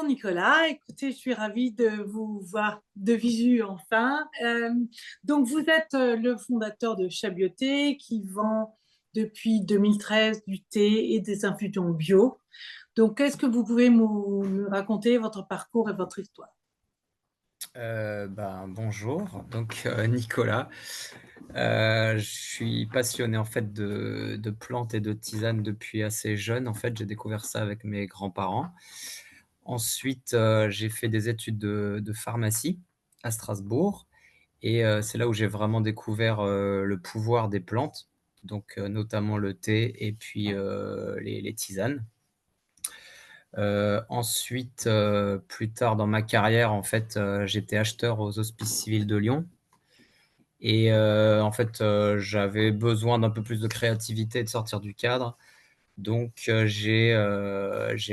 Bonjour Nicolas, écoutez, je suis ravie de vous voir de visu enfin. Donc vous êtes le fondateur de Chabioté qui vend depuis 2013 du thé et des infusions bio. Donc est-ce que vous pouvez nous raconter votre parcours et votre histoire? Bonjour, donc Nicolas. Je suis passionné en fait de plantes et de tisanes depuis assez jeune. En fait, j'ai découvert ça avec mes grands-parents. Ensuite, j'ai fait des études de pharmacie à Strasbourg et c'est là où j'ai vraiment découvert, le pouvoir des plantes, donc notamment le thé et puis, les tisanes. Ensuite, plus tard dans ma carrière, en fait, j'étais acheteur aux Hospices civils de Lyon et en fait, j'avais besoin d'un peu plus de créativité et de sortir du cadre. Donc j'ai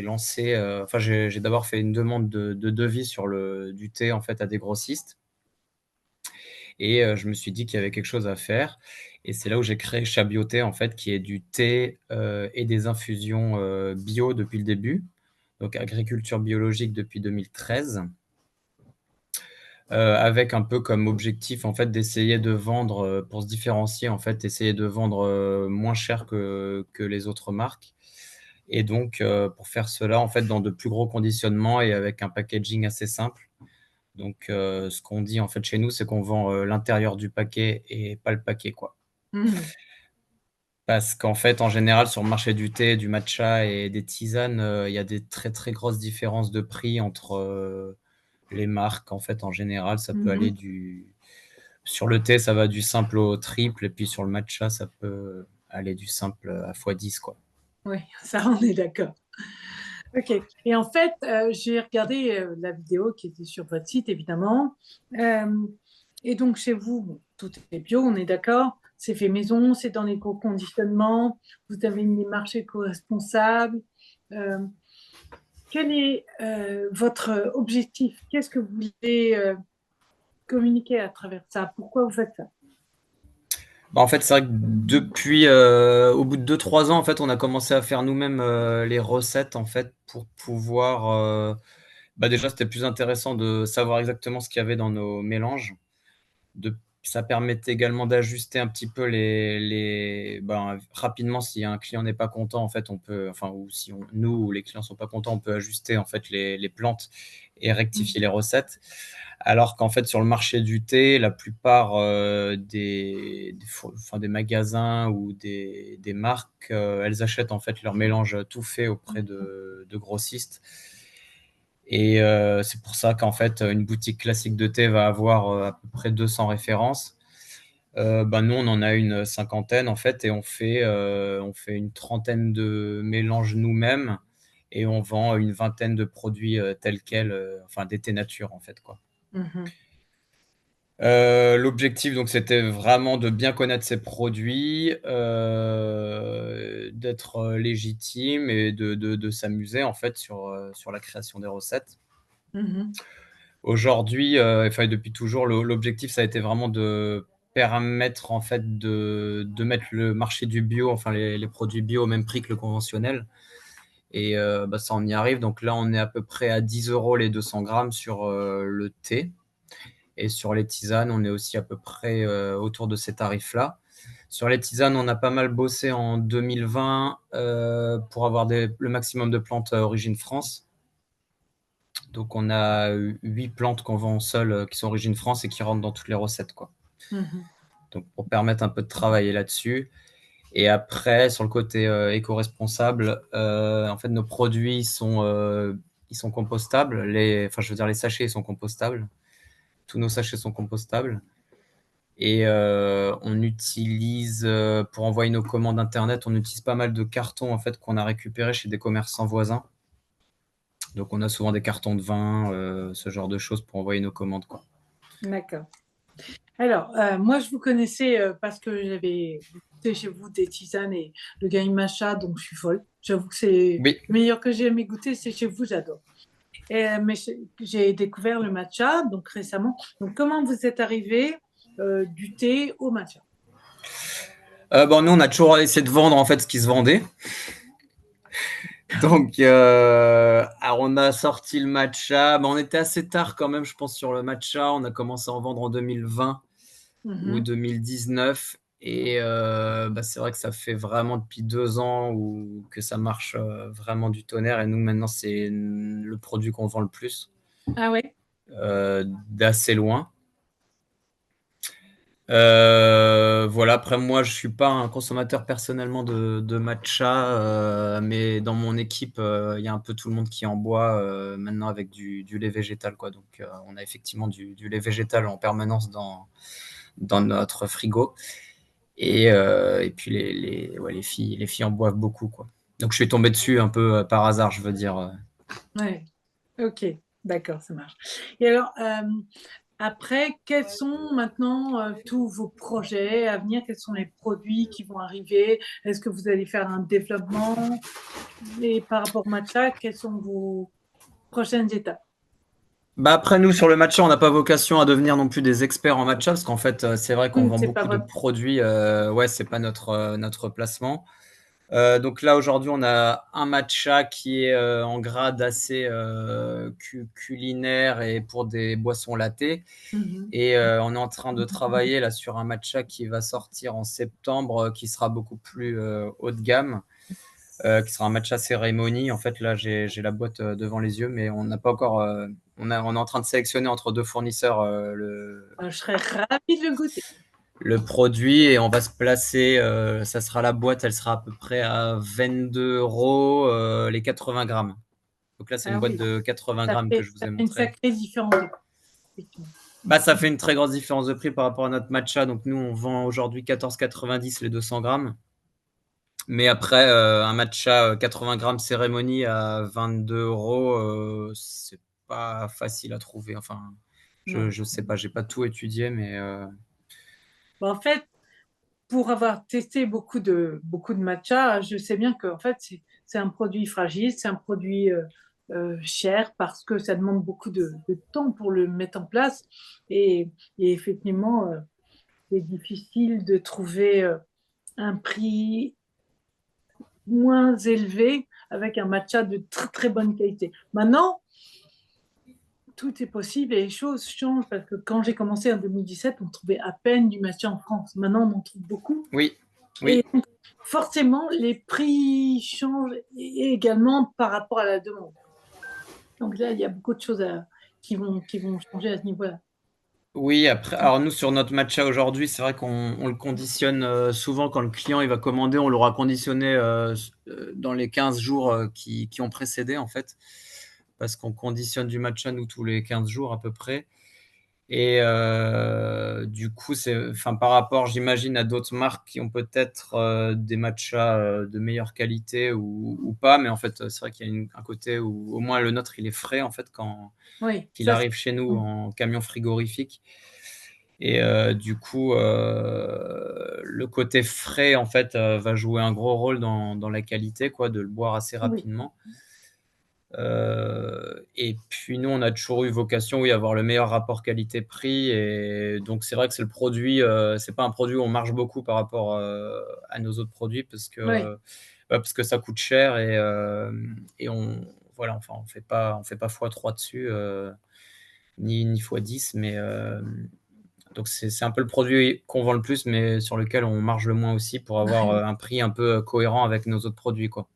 lancé, enfin j'ai d'abord fait une demande de devis sur le du thé, en fait, à des grossistes et je me suis dit qu'il y avait quelque chose à faire et c'est là où j'ai créé Chabioté, en fait, qui est du thé, et des infusions, bio depuis le début, donc agriculture biologique depuis 2013. Avec un peu comme objectif, en fait, d'essayer de vendre, pour se différencier, en fait, essayer de vendre, moins cher que les autres marques et donc pour faire cela, en fait, dans de plus gros conditionnements et avec un packaging assez simple. Donc ce qu'on dit, en fait, chez nous, c'est qu'on vend, l'intérieur du paquet et pas le paquet, quoi. Mhm. Parce qu'en fait, en général, sur le marché du thé, du matcha et des tisanes, il y a des très, très grosses différences de prix entre, les marques. En fait, en général, ça peut aller Mhm. du sur le thé, ça va du simple au triple et puis sur le matcha, ça peut aller du simple à x10, quoi. Oui, ça on est d'accord. Ok. Et en fait, j'ai regardé la vidéo qui était sur votre site, évidemment. Euh, et donc, chez vous, bon, tout est bio, on est d'accord. C'est fait maison, c'est dans l'éco-conditionnement. Vous avez une démarche éco-responsable. Euh, quel est votre objectif? Qu'est-ce que vous voulez communiquer à travers ça? Pourquoi vous faites ça? Bah, en fait, c'est vrai que depuis, au bout de 2-3 ans, en fait, on a commencé à faire nous-mêmes, les recettes, en fait, pour pouvoir, déjà, c'était plus intéressant de savoir exactement ce qu'il y avait dans nos mélanges. De Ça permettait également d'ajuster un petit peu rapidement, si un client n'est pas content, en fait, on peut enfin, ou si on nous ou les clients sont pas contents, on peut ajuster, en fait, les plantes et rectifier les recettes. Alors qu'en fait, sur le marché du thé, la plupart, des magasins ou des marques, elles achètent, en fait, leur mélange tout fait auprès de grossistes et c'est pour ça qu'en fait, une boutique classique de thé va avoir, à peu près 200 références. Nous, on en a une cinquantaine, en fait, et on fait une trentaine de mélanges nous-mêmes et on vend une vingtaine de produits, tels quels, enfin des thés nature, en fait, quoi. Mhm. L'objectif, donc, c'était vraiment de bien connaître ses produits, d'être, légitime et de s'amuser, en fait, sur la création des recettes. Mhm. Aujourd'hui, enfin depuis toujours, l'objectif, ça a été vraiment de permettre, en fait, de mettre le marché du bio, enfin les produits bio au même prix que le conventionnel et ça, on y arrive. Donc là, on est à peu près à 10 € les 200 grammes sur, le thé et sur les tisanes, on est aussi à peu près, autour de ces tarifs-là. Sur les tisanes, on a pas mal bossé en 2020, pour avoir le maximum de plantes, origine France. Donc on a 8 plantes qu'on vend seules, qui sont origine France et qui rentrent dans toutes les recettes, quoi. Mhm. Donc pour permettre un peu de travailler là-dessus. Et après, sur le côté éco-responsable, en fait, nos produits ils sont compostables. Enfin, je veux dire, les sachets ils sont compostables. Tous nos sachets sont compostables. Et on utilise, pour envoyer nos commandes internet, on utilise pas mal de cartons, en fait, qu'on a récupérés chez des commerçants voisins. Donc on a souvent des cartons de vin, ce genre de choses pour envoyer nos commandes, quoi. D'accord. Alors, moi, je vous connaissais parce que j'avais goûté chez vous des tisanes et le gain matcha, donc je suis folle. J'avoue que c'est Oui. le meilleur que j'ai jamais goûté, c'est chez vous, j'adore. Mais j'ai découvert le matcha donc récemment. Donc, comment vous êtes arrivé du thé au matcha? Nous, on a toujours essayé de vendre, en fait, ce qui se vendait. Donc, alors on a sorti le matcha. On était assez tard quand même, je pense, sur le matcha. On a commencé à en vendre en 2020 ou Mhm. 2019. Et c'est vrai que ça fait vraiment depuis 2 ans que ça marche vraiment du tonnerre. Et nous, maintenant, c'est le produit qu'on vend le plus, Ah ouais. d'assez loin. Voilà, après moi je suis pas un consommateur personnellement de matcha, mais dans mon équipe il y a un peu tout le monde qui en boit maintenant avec du lait végétal quoi. Donc on a effectivement du lait végétal en permanence dans notre frigo et puis ouais, les filles en boivent beaucoup quoi. Donc je suis tombé dessus un peu par hasard, je veux dire. Ouais. Ok, d'accord, ça marche. Et alors, après, quels sont maintenant tous vos projets à venir? Quels sont les produits qui vont arriver? Est-ce que vous allez faire un développement? Et par rapport au matcha, quelles sont vos prochaines étapes? Après nous sur le matcha, on n'a pas vocation à devenir non plus des experts en matcha parce qu'en fait c'est vrai qu'on vend C'est pas beaucoup de votre. produits. Ouais, c'est pas notre placement. Donc là aujourd'hui on a un matcha qui est en grade assez culinaire et pour des boissons latées. Mhm. Et on est en train de travailler là sur un matcha qui va sortir en septembre, qui sera beaucoup plus haut de gamme, qui sera un matcha cérémonie. En fait, là, j'ai la boîte devant les yeux, mais on n'a pas encore. On est en train de sélectionner entre deux fournisseurs Je serais ravie de le goûter. le produit et on va se placer. Ça sera la boîte, elle sera à peu près à 22 euros les 80 grammes. Donc là, c'est une Ah boîte oui, de 80 grammes que je vous ça ai fait une montré. sacrée différence. Effectivement. Ça fait une très grosse différence de prix par rapport à notre matcha. Donc nous, on vend aujourd'hui 14,90 les 200 grammes. Mais après, un matcha 80 grammes cérémonie à 22 euros, c'est pas facile à trouver. Enfin, Non. je sais pas, j'ai pas tout étudié, mais Bon, en fait, pour avoir testé beaucoup de matcha, je sais bien que en fait, c'est un produit fragile, c'est un produit cher parce que ça demande beaucoup de temps pour le mettre en place. Et, et effectivement, c'est difficile de trouver un prix moins élevé avec un matcha de très très bonne qualité. Maintenant, tout est possible et les choses changent parce que quand j'ai commencé en 2017, on trouvait à peine du matcha en France. Maintenant, on en trouve beaucoup. oui, Et oui. donc, forcément, les prix changent également par rapport à la demande. Donc là, il y a beaucoup de choses qui vont changer à ce niveau-là. Oui, après, alors nous, sur notre matcha aujourd'hui, c'est vrai qu'on le conditionne souvent quand le client il va commander, on l'aura conditionné dans les 15 jours qui ont précédé, en fait, parce qu'on conditionne du matcha, nous, tous les 15 jours à peu près. Et du coup, enfin, par rapport, j'imagine, à d'autres marques qui ont peut-être des matchas de meilleure qualité ou pas, mais en fait, c'est vrai qu'il y a un côté où au moins le nôtre, il est frais en fait quand Oui, il arrive chez nous en camion frigorifique. Et du coup, le côté frais en fait va jouer un gros rôle dans la qualité, quoi, de le boire assez oui, rapidement. Et puis nous, on a toujours eu vocation, oui, à avoir le meilleur rapport qualité-prix. Et donc c'est vrai que c'est le produit, c'est pas un produit où on marche beaucoup par rapport à nos autres produits oui. parce que ça coûte cher et voilà, enfin, on fait pas x3 dessus, ni x10, mais donc c'est un peu le produit qu'on vend le plus, mais sur lequel on marge le moins aussi pour avoir un prix un peu cohérent avec nos autres produits, quoi.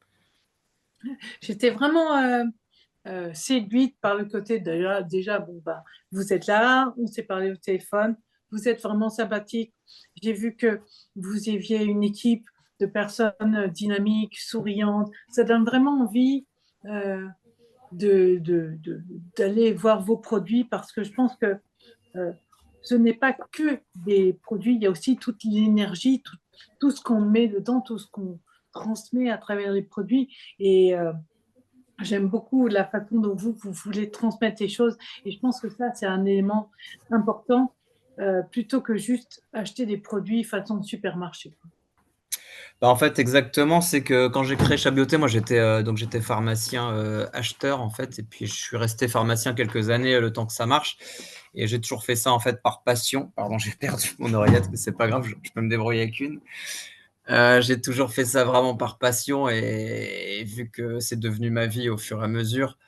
J'étais vraiment séduite par le côté déjà bon, bah, vous êtes là, on s'est parlé au téléphone, vous êtes vraiment sympathique. J'ai vu que vous aviez une équipe de personnes dynamiques, souriantes. Ça donne vraiment envie euh, d'aller voir vos produits parce que je pense que euh, ce n'est pas que des produits, il y a aussi toute l'énergie, tout ce qu'on met dedans, tout ce qu'on transmet à travers les produits. Et j'aime beaucoup la façon dont vous voulez transmettre les choses. Et je pense que ça, c'est un élément important plutôt que juste acheter des produits façon supermarché. En fait, exactement, c'est que quand j'ai créé Chabioté, moi j'étais pharmacien acheteur en fait, et puis je suis resté pharmacien quelques années le temps que ça marche, et j'ai toujours fait ça en fait par passion. Pardon, j'ai perdu mon oreillette, mais c'est pas grave, je peux me débrouiller avec une. J'ai toujours fait ça vraiment par passion et vu que c'est devenu ma vie au fur et à mesure,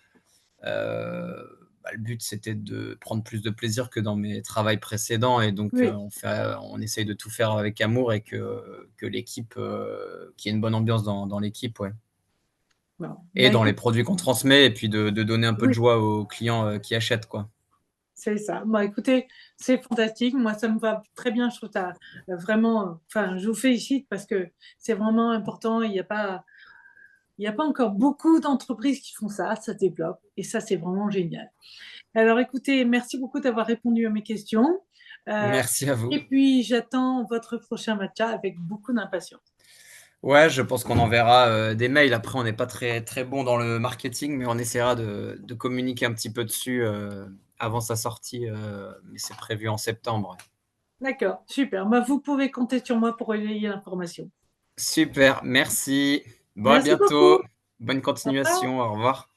le but c'était de prendre plus de plaisir que dans mes travails précédents et donc Oui, on essaye de tout faire avec amour et que l'équipe, qu'il y ait une bonne ambiance dans l'équipe, ouais bon. et Bah, dans les écoute, produits qu'on transmet et puis de donner un peu de oui, joie aux clients, qui achètent, quoi. c'est ça. Bon, écoutez, c'est fantastique. Moi, ça me va très bien. Je trouve ça vraiment, enfin, je vous félicite parce que c'est vraiment important. Il n'y a pas encore beaucoup d'entreprises qui font ça. Ça se développe et ça, c'est vraiment génial. Alors, écoutez, merci beaucoup d'avoir répondu à mes questions. Euh, Merci à vous. et puis, j'attends votre prochain matcha avec beaucoup d'impatience. Ouais, je pense qu'on enverra, des mails. Après, on n'est pas très, très bon dans le marketing, mais on essaiera de communiquer un petit peu dessus, avant sa sortie, mais c'est prévu en septembre, ouais. D'accord, super. Bah, vous pouvez compter sur moi pour relayer l'information. Super, merci. Bon, à Merci bientôt. beaucoup. Bonne Au revoir. continuation. Au revoir.